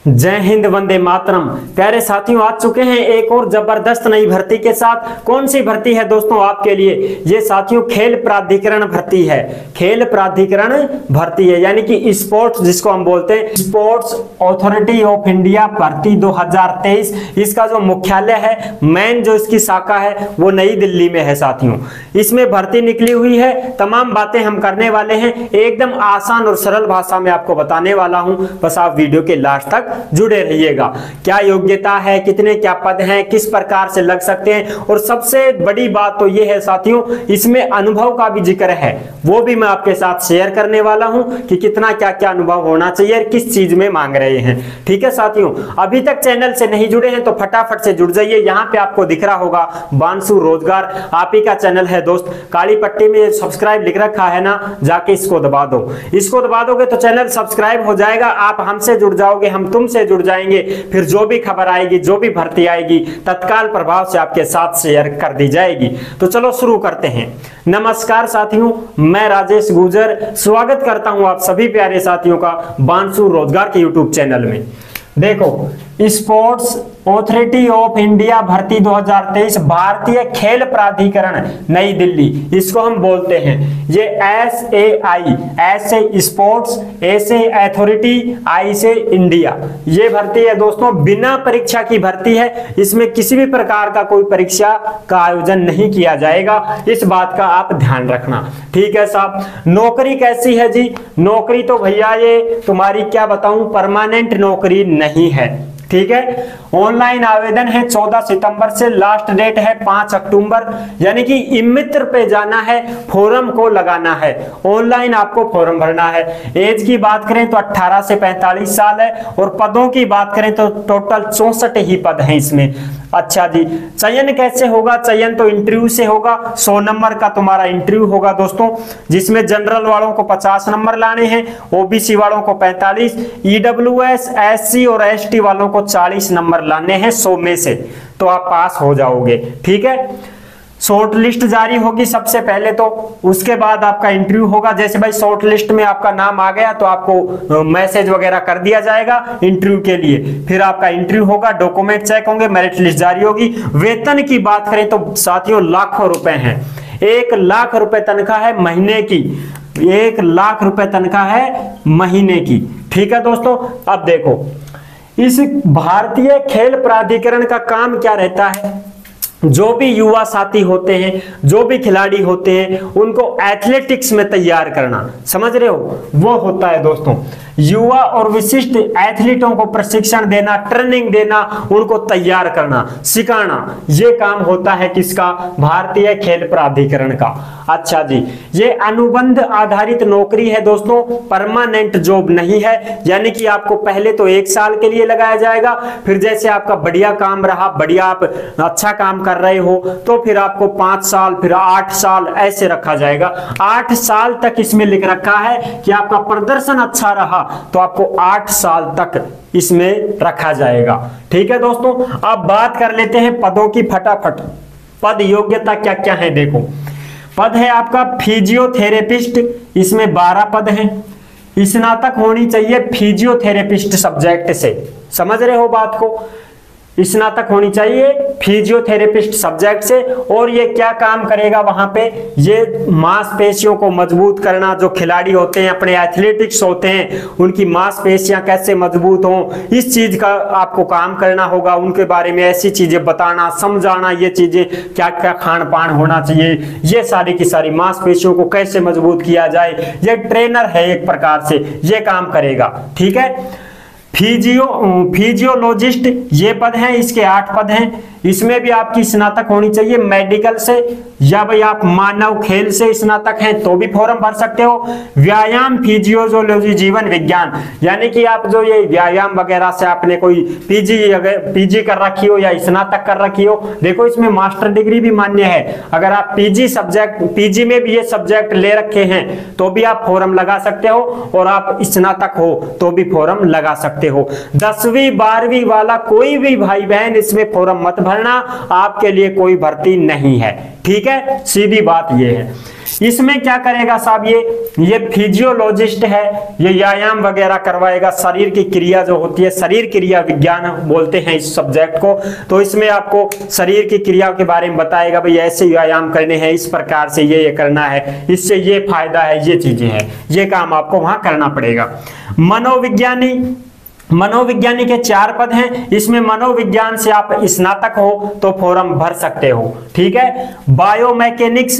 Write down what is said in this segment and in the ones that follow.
जय हिंद, वंदे मातरम। प्यारे साथियों, आ चुके हैं एक और जबरदस्त नई भर्ती के साथ। कौन सी भर्ती है दोस्तों आपके लिए? ये साथियों खेल प्राधिकरण भर्ती है। खेल प्राधिकरण भर्ती है, यानी कि स्पोर्ट्स जिसको हम बोलते हैं, स्पोर्ट्स अथॉरिटी ऑफ इंडिया भर्ती 2023। इसका जो मुख्यालय है, मेन जो इसकी शाखा है वो नई दिल्ली में है साथियों। इसमें भर्ती निकली हुई है, तमाम बातें हम करने वाले हैं, एकदम आसान और सरल भाषा में आपको बताने वाला हूं। बस आप वीडियो के लास्ट तक जुड़े रहिएगा। क्या योग्यता है, कितने क्या पद हैं, किस प्रकार से लग सकते हैं, और सबसे बड़ी बात तो यह है साथियों, इसमें अनुभव का भी जिक्र है, वो भी मैं आपके साथ शेयर करने वाला हूं कि कितना क्या क्या अनुभव होना चाहिए, किस चीज में मांग रहे हैं। ठीक है साथियों, अभी तक चैनल से नहीं जुड़े हैं तो फटाफट से जुड़ जाइए। यहां पे आपको दिख रहा होगा बांसु रोजगार, आप ही का चैनल है दोस्त। काली पट्टी में सब्सक्राइब लिख रखा है ना, जाके इसको दबा दो। इसको दबा दोगे तो चैनल सब्सक्राइब हो जाएगा, आप हमसे जुड़ जाओगे, हम तुमसे जुड़ जाएंगे। फिर जो भी खबर आएगी, जो भी भर्ती आएगी, तत्काल प्रभाव से आपके साथ शेयर कर दी जाएगी। तो चलो शुरू करते हैं। नमस्कार साथियों, मैं राजेश गुर्जर स्वागत करता हूं आप सभी प्यारे साथियों का बांसु रोजगार के यूट्यूब चैनल में। देखो, स्पोर्ट्स अथॉरिटी ऑफ इंडिया भर्ती 2023 भारतीय खेल प्राधिकरण नई दिल्ली, इसको हम बोलते हैं। ये SAI, एस से स्पोर्ट्स, ए से अथॉरिटी, आई से इंडिया, ये भर्ती है दोस्तों। बिना परीक्षा की भर्ती है, इसमें किसी भी प्रकार का कोई परीक्षा का आयोजन नहीं किया जाएगा, इस बात का आप ध्यान रखना। ठीक है साहब। नौकरी कैसी है जी? नौकरी तो भैया ये तुम्हारी क्या बताऊं, परमानेंट नौकरी नहीं है। ठीक है, ऑनलाइन आवेदन है 14 सितंबर से, लास्ट डेट है 5 अक्टूबर, यानी कि ई-मित्र पे जाना है, फॉर्म को लगाना है, ऑनलाइन आपको फॉर्म भरना है। एज की बात करें तो 18 से 45 साल है, और पदों की बात करें तो टोटल 64 ही पद हैं इसमें। अच्छा जी, चयन कैसे होगा? चयन तो इंटरव्यू से होगा। 100 नंबर का तुम्हारा इंटरव्यू होगा दोस्तों, जिसमें जनरल वालों को 50 नंबर लाने हैं, ओबीसी वालों को 45, ईडब्ल्यूएस, एससी और एसटी वालों को 40 नंबर लाने हैं 100 में से, तो आप पास हो जाओगे। ठीक है, शॉर्ट लिस्ट जारी होगी सबसे पहले, तो उसके बाद आपका इंटरव्यू होगा। जैसे भाई शॉर्ट लिस्ट में आपका नाम आ गया तो आपको मैसेज वगैरह कर दिया जाएगा इंटरव्यू के लिए। फिर आपका इंटरव्यू होगा, डॉक्यूमेंट चेक होंगे, मेरिट लिस्ट जारी होगी। वेतन की बात करें तो साथियों लाखों रुपए हैं, 1 लाख रुपए तनख्वाह है महीने की, 1 लाख रुपए तनख्वाह है महीने की। ठीक है दोस्तों, अब देखो इस भारतीय खेल प्राधिकरण का काम क्या रहता है? जो भी युवा साथी होते हैं, जो भी खिलाड़ी होते हैं, उनको एथलेटिक्स में तैयार करना, समझ रहे हो, वो होता है दोस्तों। युवा और विशिष्ट एथलीटों को प्रशिक्षण देना, ट्रेनिंग देना, उनको तैयार करना, सिखाना, ये काम होता है किसका? भारतीय खेल प्राधिकरण का। अच्छा जी, ये अनुबंध आधारित नौकरी है दोस्तों, परमानेंट जॉब नहीं है, यानी कि आपको पहले तो 1 साल के लिए लगाया जाएगा, फिर जैसे आपका बढ़िया काम रहा, बढ़िया आप अच्छा काम कर रहे हो, तो फिर आपको 5 साल, फिर 8 साल ऐसे रखा जाएगा। 8 साल तक इसमें लिख रखा है कि आपका प्रदर्शन अच्छा रहा तो आपको 8 साल तक इसमें रखा जाएगा। ठीक है दोस्तों, अब बात कर लेते हैं पदों की फटाफट। पद योग्यता क्या क्या है? देखो, पद है आपका फिजियोथेरेपिस्ट, इसमें 12 पद हैं। स्नातक होनी चाहिए फिजियोथेरेपिस्ट सब्जेक्ट से, समझ रहे हो बात को, स्नातक होनी चाहिए फिजियोथेरेपिस्ट सब्जेक्ट से। और ये क्या काम करेगा वहां पे? ये मांसपेशियों को मजबूत करना, जो खिलाड़ी होते हैं, अपने एथलेटिक्स होते हैं, उनकी मांसपेशियां कैसे मजबूत हों, इस चीज का आपको काम करना होगा। उनके बारे में ऐसी चीजें बताना, समझाना, ये चीजें क्या क्या खान पान होना चाहिए, ये सारी की सारी, मांसपेशियों को कैसे मजबूत किया जाए, ये ट्रेनर है एक प्रकार से, ये काम करेगा। ठीक है, फिजियोलॉजिस्ट ये पद हैं, इसके 8 पद हैं। इसमें भी आपकी स्नातक होनी चाहिए मेडिकल से, या भाई आप मानव खेल से स्नातक हैं तो भी फॉर्म भर सकते हो। व्यायाम फिजियोलॉजी जीवन विज्ञान, यानी कि आप जो ये व्यायाम वगैरह से आपने कोई पीजी कर रखी हो या स्नातक कर रखी हो, देखो इसमें मास्टर डिग्री भी मान्य है। अगर आप पीजी में भी ये सब्जेक्ट ले रखे हैं तो भी आप फॉर्म लगा सकते हो, और आप स्नातक हो तो भी फॉर्म लगा सकते हो। 10वीं 12वीं वाला कोई भी भाई बहन इसमें फॉर्म मत भरना, आपके लिए कोई भर्ती नहीं है। ठीक है, सीधी बात यह है। इसमें क्या करेगा साहब, ये फिजियोलॉजिस्ट है, ये व्यायाम वगैरह करवाएगा, शरीर की क्रिया जो होती है, शरीर क्रिया विज्ञान बोलते हैं इस सब्जेक्ट को। तो इसमें आपको शरीर की क्रिया के बारे में बताएगा, भाई ऐसे व्यायाम करने हैं, इस प्रकार से ये करना है, इससे ये फायदा है, ये चीजें हैं, ये काम आपको वहां करना पड़ेगा। मनोविज्ञानी के 4 पद हैं। इसमें मनोविज्ञान से आप स्नातक हो तो फॉर्म भर सकते हो, ठीक है। बायोमैकेनिक्स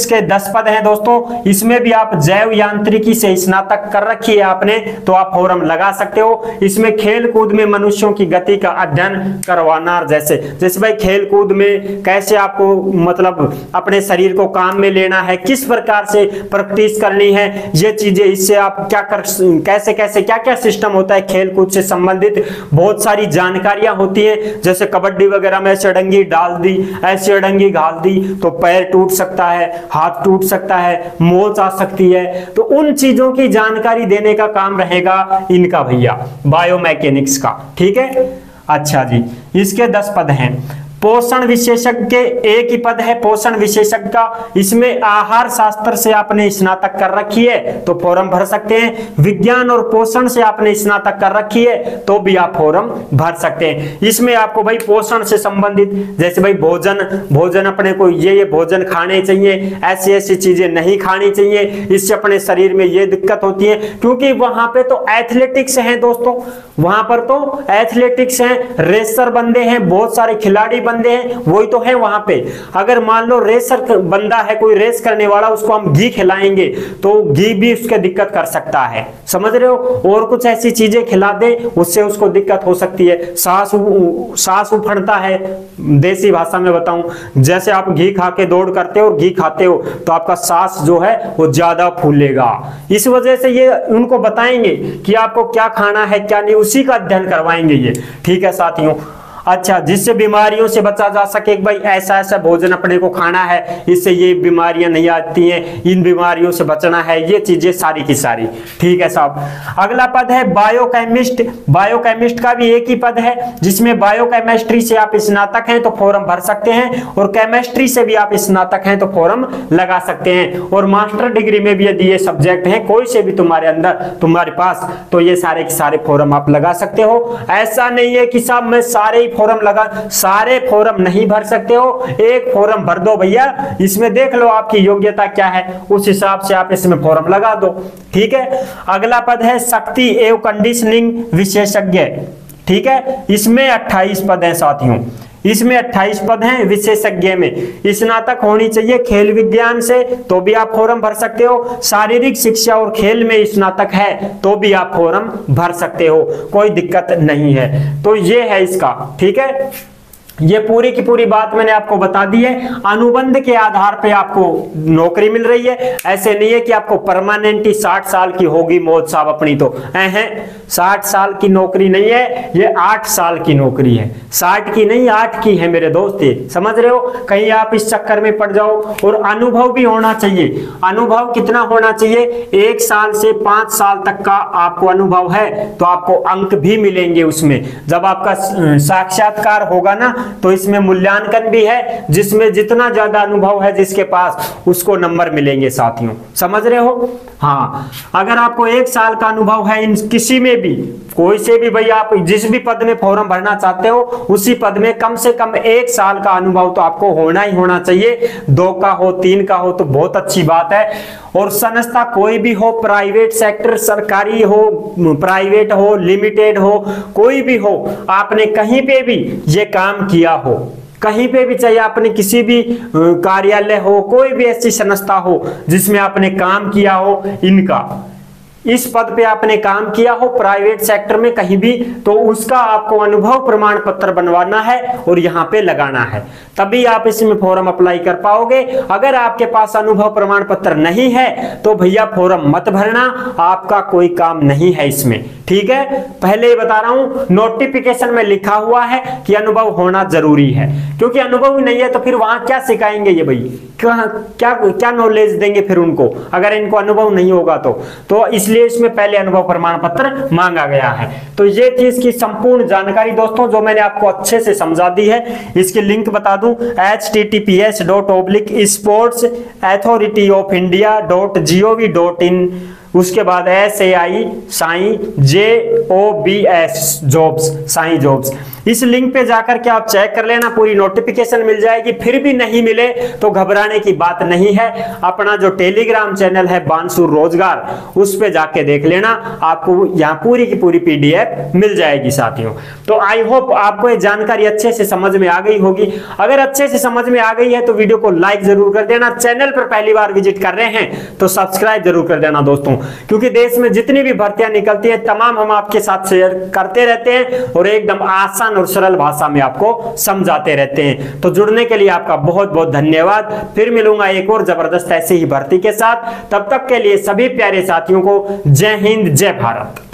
के 10 पद हैं दोस्तों। इसमें भी आप जैव यांत्रिकी से स्नातक कर रखी है आपने तो आप फॉर्म लगा सकते हो। इसमें खेल कूद में मनुष्यों की गति का अध्ययन करवाना, जैसे भाई खेल कूद में कैसे आपको मतलब अपने शरीर को काम में लेना है, किस प्रकार से प्रैक्टिस करनी है, ये चीजें, इससे आप कैसे क्या सिस्टम होता है खेल कूद से संबंधित बहुत सारी जानकारियां होती हैं। जैसे कबड्डी वगैरह में ऐसे अड़ंगी डाल दी, ऐसे अड़ंगी घाल दी तो पैर टूट सकता है, हाथ टूट सकता है, मोच आ सकती है, तो उन चीजों की जानकारी देने का काम रहेगा इनका भैया, बायोमैकेनिक्स का, ठीक है। अच्छा जी, इसके 10 पद हैं। पोषण विशेषज्ञ के एक ही पद है, पोषण विशेषज्ञ का। इसमें आहार शास्त्र से आपने स्नातक कर रखी है तो फॉर्म भर सकते हैं। विज्ञान और पोषण से आपने स्नातक कर रखी है तो भी आप फॉर्म भर सकते हैं। इसमें आपको भाई पोषण से संबंधित, जैसे भाई भोजन अपने को ये भोजन खाने चाहिए, ऐसी ऐसी चीजें नहीं खानी चाहिए, इससे अपने शरीर में ये दिक्कत होती है। क्योंकि वहां पे तो एथलेटिक्स है दोस्तों, वहां पर तो एथलेटिक्स है, रेसर बंदे हैं, बहुत सारे खिलाड़ी बंदे हैं, वही तो है वहां पे। अगर मान लो रेसर बंदा है, कोई रेस करने वाला, उसको हम घी खिलाएंगे तो घी भी उसके दिक्कत कर सकता है, समझ रहे हो। और कुछ ऐसी चीजें खिला दे उससे उसको दिक्कत हो सकती है, सांस उफड़ता है, देसी भाषा में बताऊं, जैसे आप घी खा के दौड़ करते हो और घी खाते हो तो आपका सांस जो है वो ज्यादा फूलेगा। इस वजह से ये उनको बताएंगे कि आपको क्या खाना है क्या नहीं, उसी का अध्ययन करवाएंगे ये, ठीक है साथियों। अच्छा, जिससे बीमारियों से बचा जा सके, भाई ऐसा ऐसा भोजन अपने को खाना है, इससे ये बीमारियां नहीं आती हैं, इन बीमारियों से बचना है, ये चीजें सारी की सारी, ठीक है साहब। अगला पद है बायोकेमिस्ट। बायोकेमिस्ट का भी एक ही पद है, जिसमें बायोकेमिस्ट्री से आप स्नातक हैं तो फॉर्म भर सकते हैं, और केमिस्ट्री से भी आप स्नातक हैं तो फॉर्म लगा सकते हैं। और मास्टर डिग्री में भी यदि ये सब्जेक्ट है कोई से भी तुम्हारे पास, तो ये सारे के सारे फॉर्म आप लगा सकते हो। ऐसा नहीं है कि साहब मैं सारे फॉर्म लगा, सारे फॉर्म नहीं भर सकते हो, एक फॉर्म भर दो भैया, इसमें देख लो आपकी योग्यता क्या है, उस हिसाब से आप इसमें फॉर्म लगा दो, ठीक है। अगला पद है शक्ति एवं कंडीशनिंग विशेषज्ञ, ठीक है। इसमें 28 पद हैं साथियों, इसमें 28 पद हैं। विशेषज्ञ में स्नातक होनी चाहिए खेल विज्ञान से तो भी आप फॉर्म भर सकते हो, शारीरिक शिक्षा और खेल में स्नातक है तो भी आप फॉर्म भर सकते हो, कोई दिक्कत नहीं है। तो ये है इसका, ठीक है। ये पूरी की पूरी बात मैंने आपको बता दी है। अनुबंध के आधार पे आपको नौकरी मिल रही है, ऐसे नहीं है कि आपको परमानेंट ही 60 साल की होगी मौत साहब अपनी, तो 60 साल की नौकरी नहीं है, ये 8 साल की नौकरी है, 60 की नहीं 8 की है मेरे दोस्त, ये समझ रहे हो, कहीं आप इस चक्कर में पड़ जाओ। और अनुभव भी होना चाहिए। अनुभव कितना होना चाहिए? 1 साल से 5 साल तक का आपको अनुभव है तो आपको अंक भी मिलेंगे उसमें। जब आपका साक्षात्कार होगा ना तो इसमें मूल्यांकन भी है, जिसमें जितना ज्यादा अनुभव है जिसके पास उसको नंबर मिलेंगे साथियों, समझ रहे हो। हाँ, अगर आपको 1 साल का अनुभव है इन किसी में भी, कोई से भी, भाई आप जिस भी पद में फॉर्म भरना चाहते हो उसी पद में कम से कम 1 साल का अनुभव तो आपको होना ही होना चाहिए। 2 का हो 3 का हो तो बहुत अच्छी बात है। और संस्था कोई भी हो, प्राइवेट सेक्टर, सरकारी हो, प्राइवेट हो, लिमिटेड हो, कोई भी हो, आपने कहीं पे भी ये काम किया हो, कहीं पे भी, चाहे आपने किसी भी कार्यालय हो, कोई भी ऐसी संस्था हो जिसमें आपने काम किया हो, इनका इस पद पे आपने काम किया हो प्राइवेट सेक्टर में कहीं भी, तो उसका आपको अनुभव प्रमाण पत्र बनवाना है और यहाँ पे लगाना है, तभी आप इसमें फॉर्म अप्लाई कर पाओगे। अगर आपके पास अनुभव प्रमाण पत्र नहीं है तो भैया फॉर्म मत भरना, आपका कोई काम नहीं है इसमें, ठीक है। पहले ही बता रहा हूं, नोटिफिकेशन में लिखा हुआ है कि अनुभव होना जरूरी है, क्योंकि अनुभव ही नहीं है तो फिर वहां क्या सिखाएंगे ये भाई, क्या क्या नॉलेज देंगे फिर उनको, अगर इनको अनुभव नहीं होगा तो इसलिए इसलिए इसमें पहले अनुभव प्रमाण पत्र मांगा गया है। तो ये थी इसकी संपूर्ण जानकारी दोस्तों, जो मैंने आपको अच्छे से समझा दी है। इसकी लिंक बता दूं, https://authorityofIndia.gov.in, उसके बाद SAI jobs साई जॉब्स, इस लिंक पे जाकर के आप चेक कर लेना, पूरी नोटिफिकेशन मिल जाएगी। फिर भी नहीं मिले तो घबराने की बात नहीं है, अपना जो टेलीग्राम चैनल है बांसुर रोजगार, उस पे जाके देख लेना, आपको यहाँ पूरी की पूरी PDF मिल जाएगी साथियों। तो आई होप आपको ये जानकारी अच्छे से समझ में आ गई होगी। अगर अच्छे से समझ में आ गई है तो वीडियो को लाइक जरूर कर देना, चैनल पर पहली बार विजिट कर रहे हैं तो सब्सक्राइब जरूर कर देना दोस्तों, क्योंकि देश में जितनी भी भर्तियां निकलती है तमाम हम आपके साथ शेयर करते रहते हैं और एकदम आसान और सरल भाषा में आपको समझाते रहते हैं। तो जुड़ने के लिए आपका बहुत बहुत धन्यवाद। फिर मिलूंगा एक और जबरदस्त ऐसी ही भर्ती के साथ, तब तक के लिए सभी प्यारे साथियों को जय हिंद, जय भारत।